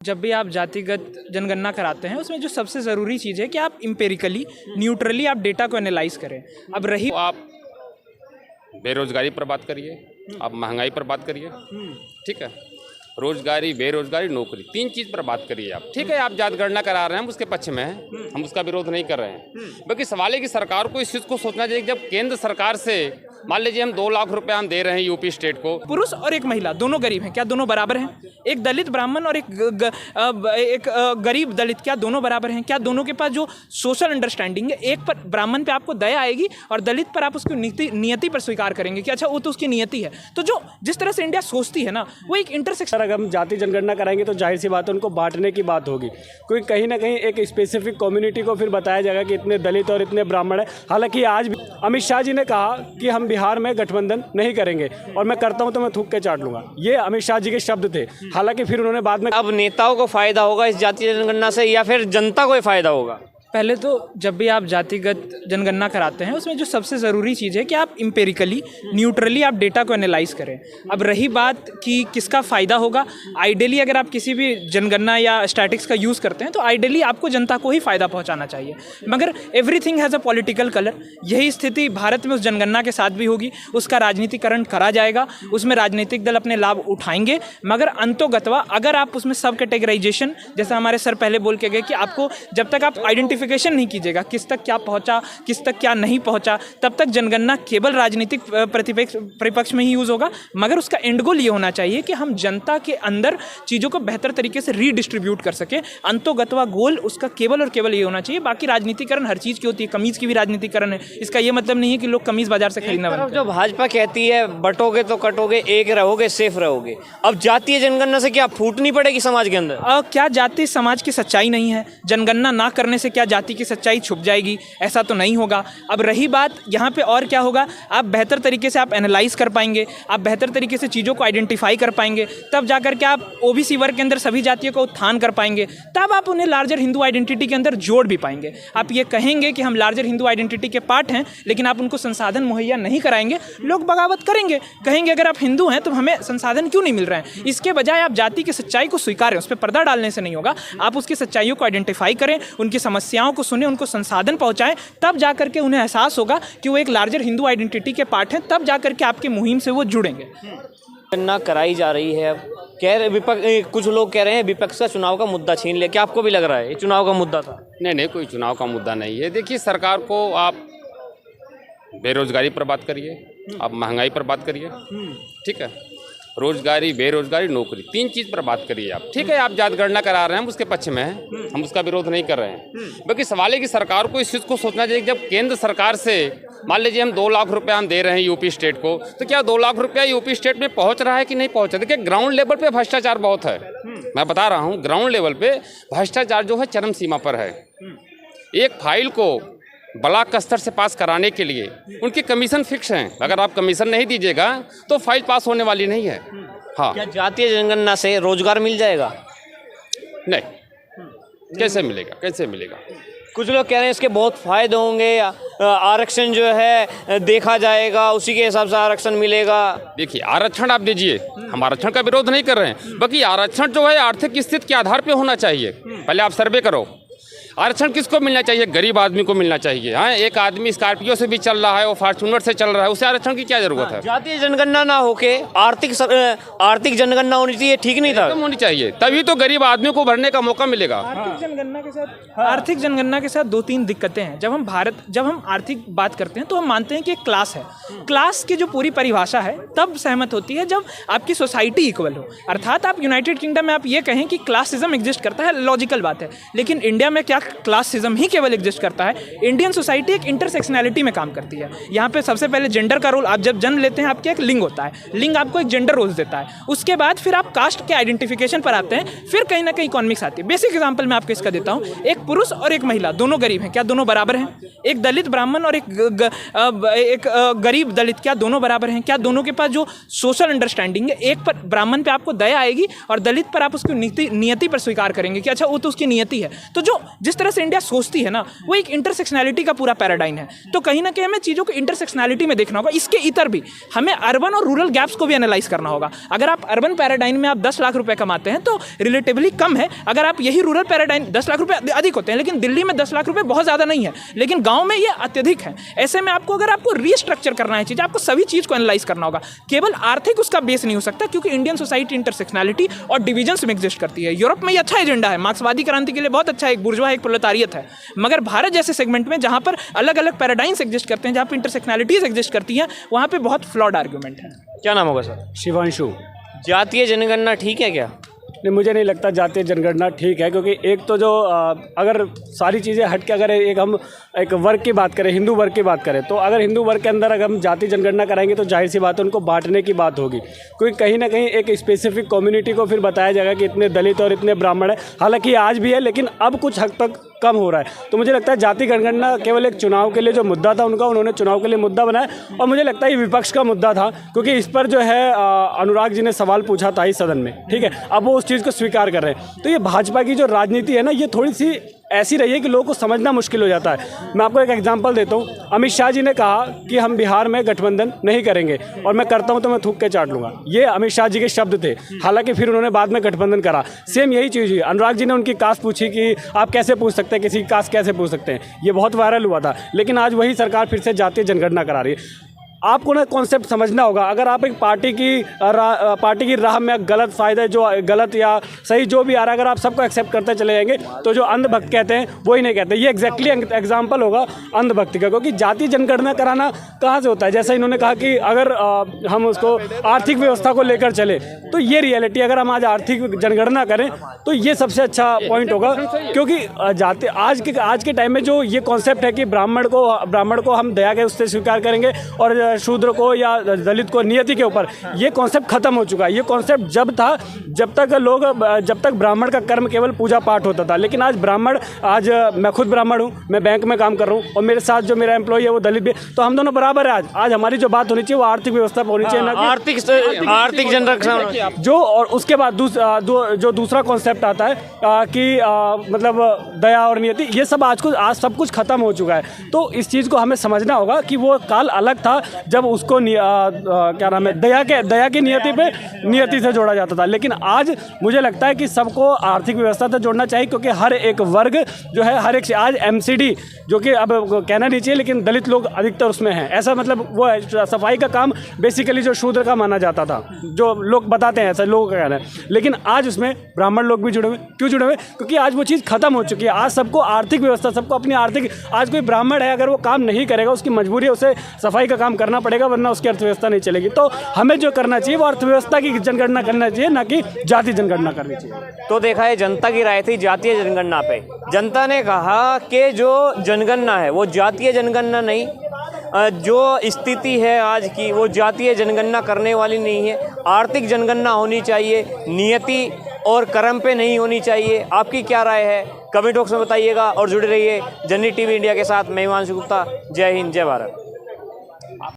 जब भी आप जातिगत जनगणना कराते हैं उसमें जो सबसे ज़रूरी चीज़ है कि आप एम्पेरिकली न्यूट्रली आप डेटा को एनालाइज करें। अब रही आप बेरोजगारी पर बात करिए, आप महंगाई पर बात करिए, ठीक है, रोजगारी, बेरोजगारी, नौकरी, तीन चीज़ पर बात करिए आप। ठीक है, आप जात गणना करा रहे हैं, हम उसके पक्ष में हैं, हम उसका विरोध नहीं कर रहे हैं। बल्कि सवाल है कि सरकार को इस चीज़ को सोचना चाहिए कि जब केंद्र सरकार से मान लीजिए हम 2 लाख रुपए हम दे रहे हैं यूपी स्टेट को, पुरुष और एक महिला दोनों गरीब हैं, क्या दोनों बराबर हैं? एक दलित ब्राह्मण और एक गरीब दलित, क्या दोनों बराबर हैं? क्या दोनों के पास जो सोशल अंडरस्टैंडिंग है, एक पर ब्राह्मण पे आपको दया आएगी और दलित पर आप उसकी नियति पर स्वीकार करेंगे कि अच्छा वो तो उसकी नियति है। तो जो जिस तरह से इंडिया सोचती है ना, वो एक इंटरसेक्शन। अगर हम जाति जनगणना कराएंगे तो जाहिर सी बात है उनको बांटने की बात होगी, क्योंकि कहीं ना कहीं एक स्पेसिफिक कम्युनिटी को फिर बताया जाएगा कि इतने दलित और इतने ब्राह्मण है। हालांकि आज भी अमित शाह जी ने कहा कि हम बिहार में गठबंधन नहीं करेंगे और मैं करता हूं तो मैं थूक के चाट लूंगा, ये अमित शाह जी के शब्द थे। हालांकि फिर उन्होंने बाद में अब नेताओं को फायदा होगा इस जातीय जनगणना से या फिर जनता को फायदा होगा? पहले तो जब भी आप जातिगत जनगणना कराते हैं उसमें जो सबसे ज़रूरी चीज़ है कि आप एम्पेरिकली न्यूट्रली आप डेटा को एनालाइज करें। अब रही बात कि किसका फ़ायदा होगा, आइडियली अगर आप किसी भी जनगणना या स्टैटिक्स का यूज़ करते हैं तो आइडियली आपको जनता को ही फ़ायदा पहुंचाना चाहिए, मगर everything has a political colour. यही स्थिति भारत में उस जनगणना के साथ भी होगी। उसका राजनीतिकरण करा जाएगा, उसमें राजनीतिक दल अपने लाभ उठाएंगे, मगर अंतोगत्वा अगर आप उसमें सब कैटेगराइजेशन, जैसा हमारे सर पहले बोल के गए कि आपको जब तक आप आइडेंटिफिकेशन नहीं कीजिएगा किस तक क्या पहुंचा, किस तक क्या नहीं पहुंचा, तब तक जनगणना केवल राजनीतिक परिपक्ष में ही यूज़ होगा। मगर उसका एंड गोल ये होना चाहिए कि हम जनता के अंदर चीज़ों को बेहतर तरीके से रीडिस्ट्रीब्यूट कर सकें। अंतोगत्वा गोल उसका केवल और केवल ये होना चाहिए। बाकी राजनीतिकरण हर चीज़ की होती है, कमीज़ की भी राजनीतिकरण है। इसका ये मतलब नहीं है कि लोग कमीज़ बाजार से खरीदना बनते हैं। जो भाजपा कहती है बटोगे तो कटोगे, एक रहोगे सेफ रहोगे, अब जातीय जनगणना से क्या फूट नहीं पड़ेगी समाज के अंदर? क्या जाति समाज की सच्चाई नहीं है? जनगणना ना करने से क्या जाति की सच्चाई छुप जाएगी? ऐसा तो नहीं होगा। अब रही बात यहाँ पे और क्या होगा, आप बेहतर तरीके से आप एनालाइज कर पाएंगे, आप बेहतर तरीके से चीज़ों को आइडेंटिफाई कर पाएंगे, तब जाकर के आप ओबीसी वर्ग के अंदर सभी जातियों का उत्थान कर पाएंगे, तब आप उन्हें लार्जर हिंदू आइडेंटिटी के अंदर जोड़ भी पाएंगे। आप ये कहेंगे कि हम लार्जर हिंदू आइडेंटिटी के पार्ट हैं, लेकिन आप उनको संसाधन मुहैया नहीं कराएंगे, लोग बगावत करेंगे, कहेंगे अगर आप हिंदू हैं तो हमें संसाधन क्यों नहीं मिल रहे हैं। इसके बजाय आप जाति की सच्चाई को स्वीकारें, उस पर पर्दा डालने से नहीं होगा। आप उसकी सच्चाइयों को आइडेंटिफाई करें, उनकी समस्याओं को सुने, उनको संसाधन पहुंचाएं, तब जाकर के उन्हें एहसास होगा कि वो एक लार्जर हिंदू आइडेंटिटी के पार्ट हैं, तब जाकर के आपकी मुहिम से वो जुड़ेंगे। जनगणना कराई जा रही है, कह रहे विपक्ष, कुछ लोग कह रहे हैं विपक्ष का चुनाव का मुद्दा छीन लिया। क्या आपको भी लग रहा है ये चुनाव का मुद्दा था? नहीं, कोई चुनाव का मुद्दा नहीं है। देखिए, सरकार को आप बेरोजगारी पर बात करिए, आप महंगाई पर बात करिए, ठीक है, रोजगारी, बेरोजगारी, नौकरी, तीन चीज़ पर बात करिए आप। ठीक है, आप जात गणना करा रहे हैं, हम उसके पक्ष में हैं, हम उसका विरोध नहीं कर रहे हैं। बल्कि सवाल है कि सरकार को इस चीज़ को सोचना चाहिए कि जब केंद्र सरकार से मान लीजिए हम 2 लाख रुपए हम दे रहे हैं यूपी स्टेट को, तो क्या 2 लाख रुपया यूपी स्टेट में पहुंच रहा है कि नहीं पहुंच रहा है? देखिए, ग्राउंड लेवल पे भ्रष्टाचार बहुत है। मैं बता रहा हूँ, ग्राउंड लेवल पे भ्रष्टाचार जो है चरम सीमा पर है। एक फाइल को ब्लॉक स्तर से पास कराने के लिए उनके कमीशन फिक्स हैं। अगर आप कमीशन नहीं दीजिएगा तो फाइल पास होने वाली नहीं है। हाँ, क्या जातीय जनगणना से रोजगार मिल जाएगा? नहीं, कैसे मिलेगा, कैसे मिलेगा? कुछ लोग कह रहे हैं इसके बहुत फायदे होंगे, आरक्षण जो है देखा जाएगा, उसी के हिसाब से आरक्षण मिलेगा। देखिए, आरक्षण आप दीजिए, हम आरक्षण का विरोध नहीं कर रहे हैं, बल्कि आरक्षण जो है आर्थिक स्थिति के आधार पर होना चाहिए। पहले आप सर्वे करो, आरक्षण किसको मिलना चाहिए? गरीब आदमी को मिलना चाहिए। हाँ, एक आदमी स्कॉर्पियो से भी चल रहा है, वो फॉर्च्यूनर से चल रहा है, उसे आरक्षण की क्या जरूरत है? जातीय जनगणना ना होके आर्थिक जनगणना होनी चाहिए, ठीक नहीं था? होनी चाहिए, तभी तो गरीब आदमी को भरने का मौका मिलेगा। आर्थिक जनगणना के साथ 2-3 दिक्कतें हैं। जब हम आर्थिक बात करते हैं तो हम मानते हैं कि एक क्लास है। क्लास की जो पूरी परिभाषा है तब सहमत होती है जब आपकी सोसाइटी इक्वल हो। अर्थात आप यूनाइटेड किंगडम में आप ये कहें कि क्लासिज्म एग्जिस्ट करता है, लॉजिकल बात है। लेकिन इंडिया में क्या क्लासिज्म ही केवल एग्जिस्ट करता है? इंडियन सोसाइटी एक इंटरसेक्शनैलिटी में काम करती है। यहाँ पे सबसे पहले जेंडर का रोल, आप जब जन्म लेते हैं आपके एक लिंग होता है, लिंग आपको एक जेंडर रोल्स देता है। उसके बाद फिर आप कास्ट के आइडेंटिफिकेशन पर आते हैं, फिर कहीं ना कहीं इकोनॉमिक्स आती है। बेसिक एग्जांपल मैं आपको इसका देता हूँ। एक पुरुष और एक महिला दोनों गरीब हैं, क्या दोनों बराबर हैं? एक दलित ब्राह्मण और एक गरीब दलित, क्या दोनों बराबर हैं? क्या दोनों के पास जो सोशल अंडरस्टैंडिंग है, एक पर ब्राह्मण पे आपको दया आएगी और दलित पर आप उसकी नियति पर स्वीकार करेंगे कि अच्छा वो तो उसकी नियति है। तो जो जिस जिस तरह से इंडिया सोचती है ना, वो एक इंटरसेक्शनैलिटी का पूरा पैराडाइम है। तो कहीं ना कहीं हमें चीज़ों को इंटरसेक्शनैलिटी में देखना होगा। इसके इतर भी हमें अर्बन और रूरल गैप्स को भी एनालाइज करना होगा। अगर आप अर्बन पैराडाइम में आप 10 लाख रुपए कमाते हैं तो रिलेटिवली कम है। अगर आप यही रूरल पैराडाइम 10 लाख रुपए अधिक होते हैं, लेकिन दिल्ली में 10 लाख रुपए बहुत ज़्यादा नहीं है, लेकिन गाँव में ये अत्यधिक है। ऐसे में आपको अगर आपको रीस्ट्रक्चर करना है चीज़, आपको सभी चीज़ को एनालाइज करना होगा। केवल आर्थिक उसका बेस नहीं हो सकता, क्योंकि इंडियन सोसाइटी इंटरसेक्शनैलिटी और डिविजन्स में एग्जिस्ट करती है। यूरोप में ये अच्छा एजेंडा है, मार्क्सवादी क्रांति के लिए बहुत अच्छा है, एक बुर्जुआ एक प्रोलेटारियत है। मगर भारत जैसे सेगमेंट में जहाँ पर अलग अलग पैराडाइम्स एग्जिस्ट करते हैं, जहाँ पर इंटरसेक्शनैलिटीज एग्जिस्ट करती हैं, वहाँ पे बहुत फ्लॉड आर्गुमेंट है। क्या नाम होगा सर? शिवांशु। जातीय जनगणना ठीक है क्या? नहीं, मुझे नहीं लगता जातीय जनगणना ठीक है, क्योंकि एक तो जो अगर सारी चीज़ें हट के अगर हम एक वर्ग की बात करें, हिंदू वर्ग की बात करें, तो अगर हिंदू वर्ग के अंदर अगर हम जाति जनगणना कराएंगे तो जाहिर सी बात है उनको बांटने की बात होगी, क्योंकि कहीं ना कहीं एक स्पेसिफिक कम्युनिटी को फिर बताया जाएगा कि इतने दलित और इतने ब्राह्मण है। हालांकि आज भी है, लेकिन अब कुछ हद तक कम हो रहा है। तो मुझे लगता है जाति जनगणना केवल एक चुनाव के लिए जो मुद्दा था उनका, उन्होंने चुनाव के लिए मुद्दा बनाया, और मुझे लगता है ये विपक्ष का मुद्दा था, क्योंकि इस पर जो है अनुराग जी ने सवाल पूछा था इस सदन में, ठीक है। अब वो उस चीज़ को स्वीकार कर रहे हैं। तो ये भाजपा की जो राजनीति है ना, ये थोड़ी सी ऐसी रही है कि लोगों को समझना मुश्किल हो जाता है। मैं आपको एक एग्जांपल देता हूँ। अमित शाह जी ने कहा कि हम बिहार में गठबंधन नहीं करेंगे, और मैं करता हूँ तो मैं थूक के चाट लूँगा। ये अमित शाह जी के शब्द थे। हालांकि फिर उन्होंने बाद में गठबंधन करा। सेम यही चीज़ हुई। अनुराग जी ने उनकी कास्ट पूछी कि आप कैसे पूछ सकते हैं, किसी की कास्ट कैसे पूछ सकते हैं, ये बहुत वायरल हुआ था। लेकिन आज वही सरकार फिर से जातीय जनगणना करा रही है। आपको ना कॉन्सेप्ट समझना होगा। अगर आप एक पार्टी की राह में गलत फ़ायदे, जो गलत या सही जो भी आ रहा है, अगर आप सबको एक्सेप्ट करते चले जाएंगे तो जो अंधभक्त कहते हैं वो ही नहीं कहते। ये एग्जैक्टली एग्जाम्पल होगा अंधभक्ति का, क्योंकि जाति जनगणना कराना कहाँ से होता है। जैसा इन्होंने कहा कि अगर हम उसको आर्थिक व्यवस्था को लेकर चले, तो ये रियलिटी, अगर हम आज आर्थिक जनगणना करें तो ये सबसे अच्छा पॉइंट होगा। क्योंकि जाति आज के टाइम में जो ये कॉन्सेप्ट है कि ब्राह्मण को हम दया के उससे स्वीकार करेंगे और शूद्र को या दलित को नियति के ऊपर, ये कॉन्सेप्ट खत्म हो चुका है। ये कॉन्सेप्ट जब तक ब्राह्मण का कर्म केवल पूजा पाठ होता था। लेकिन आज मैं खुद ब्राह्मण हूँ, मैं बैंक में काम कर रहा हूँ, और मेरे साथ जो मेरा एम्प्लॉय है वो दलित भी, तो हम दोनों बराबर है। आज हमारी जो बात होनी चाहिए वो आर्थिक व्यवस्था पर होनी चाहिए, ना आर्थिक जनरक्षण जो। और उसके बाद जो दूसरा कॉन्सेप्ट आता है कि मतलब दया और नियति, ये सब आज सब कुछ खत्म हो चुका है। तो इस चीज़ को हमें समझना होगा कि वो काल अलग था जब उसको क्या नाम है, दया की नियति से जोड़ा जाता था। लेकिन आज मुझे लगता है कि सबको आर्थिक व्यवस्था से जोड़ना चाहिए, क्योंकि हर एक वर्ग जो है, हर एक आज एमसीडी, जो कि अब कहना नहीं चाहिए, लेकिन दलित लोग अधिकतर उसमें हैं। ऐसा मतलब वो है, सफाई का काम बेसिकली जो शूद्र का माना जाता था, जो लोग बताते हैं, ऐसा लोगों का कहना है। लेकिन आज उसमें ब्राह्मण लोग भी जुड़े हुए। क्यों जुड़े हुए? क्योंकि आज वो चीज़ खत्म हो चुकी है। आज सबको आर्थिक व्यवस्था, सबको अपनी आर्थिक, आज कोई ब्राह्मण है, अगर वो काम नहीं करेगा, उसकी मजबूरी है, उसे सफाई का काम करना पड़ेगा, वरना उसकी अर्थव्यवस्था नहीं चलेगी। तो हमें जो करना चाहिए वो अर्थव्यवस्था की जनगणना करना चाहिए, ना कि जाति जनगणना करनी चाहिए। तो देखा है, जनता की राय थी जातीय जनगणना पे। जनता ने कहा कि जो जनगणना है वो जातीय जनगणना नहीं, जो स्थिति है आज की वो जातीय जनगणना करने वाली नहीं है। आर्थिक जनगणना होनी चाहिए, नियति और कर्म पे नहीं होनी चाहिए। आपकी क्या राय है? कमेंट बॉक्स में बताइएगा और जुड़े रहिए जननी टीवी इंडिया के साथ। मैं हिमांशु गुप्ता। जय हिंद, जय भारत।